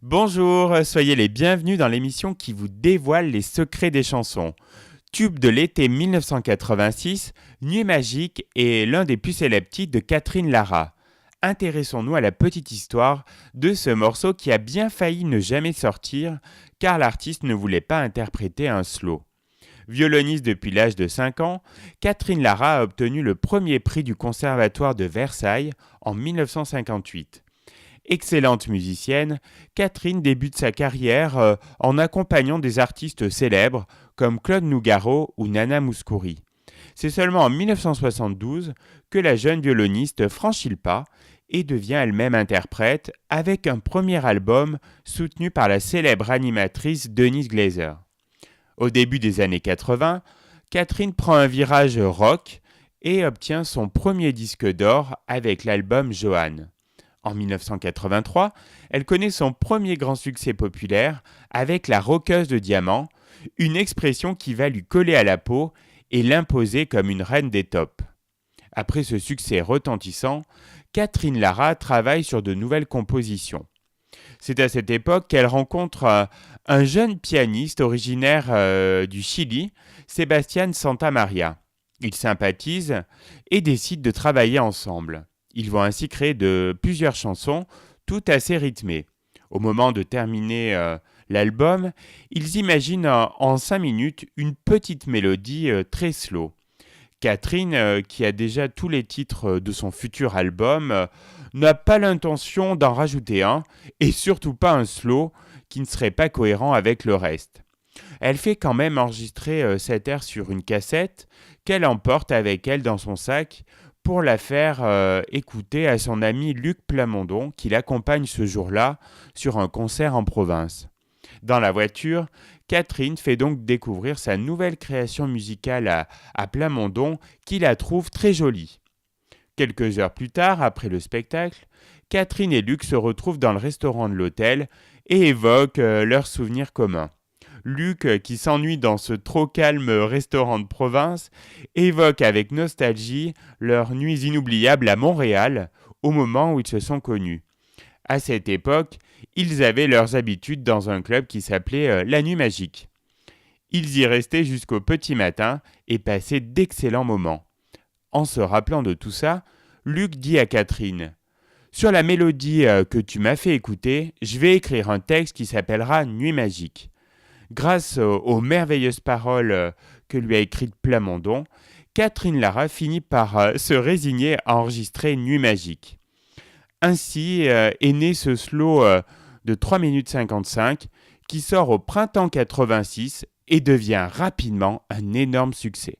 Bonjour, soyez les bienvenus dans l'émission qui vous dévoile les secrets des chansons. Tube de l'été 1986, Nuit magique est l'un des plus célèbres titres de Catherine Lara. Intéressons-nous à la petite histoire de ce morceau qui a bien failli ne jamais sortir car l'artiste ne voulait pas interpréter un slow. Violoniste depuis l'âge de 5 ans, Catherine Lara a obtenu le premier prix du Conservatoire de Versailles en 1958. Excellente musicienne, Catherine débute sa carrière en accompagnant des artistes célèbres comme Claude Nougaro ou Nana Mouskouri. C'est seulement en 1972 que la jeune violoniste franchit le pas et devient elle-même interprète avec un premier album soutenu par la célèbre animatrice Denise Glaser. Au début des années 80, Catherine prend un virage rock et obtient son premier disque d'or avec l'album Joanne. En 1983, elle connaît son premier grand succès populaire avec la roqueuse de diamants, une expression qui va lui coller à la peau et l'imposer comme une reine des tops. Après ce succès retentissant, Catherine Lara travaille sur de nouvelles compositions. C'est à cette époque qu'elle rencontre un jeune pianiste originaire du Chili, Sébastien Santamaria. Ils sympathisent et décident de travailler ensemble. Ils vont ainsi créer plusieurs chansons, toutes assez rythmées. Au moment de terminer l'album, ils imaginent en 5 minutes une petite mélodie très slow. Catherine, qui a déjà tous les titres de son futur album, n'a pas l'intention d'en rajouter un, et surtout pas un slow qui ne serait pas cohérent avec le reste. Elle fait quand même enregistrer cet air sur une cassette qu'elle emporte avec elle dans son sac pour la faire écouter à son ami Luc Plamondon qui l'accompagne ce jour-là sur un concert en province. Dans la voiture, Catherine fait donc découvrir sa nouvelle création musicale à Plamondon qui la trouve très jolie. Quelques heures plus tard, après le spectacle, Catherine et Luc se retrouvent dans le restaurant de l'hôtel et évoquent leurs souvenirs communs. Luc, qui s'ennuie dans ce trop calme restaurant de province, évoque avec nostalgie leurs nuits inoubliables à Montréal, au moment où ils se sont connus. À cette époque, ils avaient leurs habitudes dans un club qui s'appelait la Nuit magique. Ils y restaient jusqu'au petit matin et passaient d'excellents moments. En se rappelant de tout ça, Luc dit à Catherine « Sur la mélodie que tu m'as fait écouter, je vais écrire un texte qui s'appellera Nuit magique. » Grâce aux merveilleuses paroles que lui a écrites Plamondon, Catherine Lara finit par se résigner à enregistrer Nuit magique. Ainsi est né ce slow de 3 minutes 55 qui sort au printemps 86 et devient rapidement un énorme succès.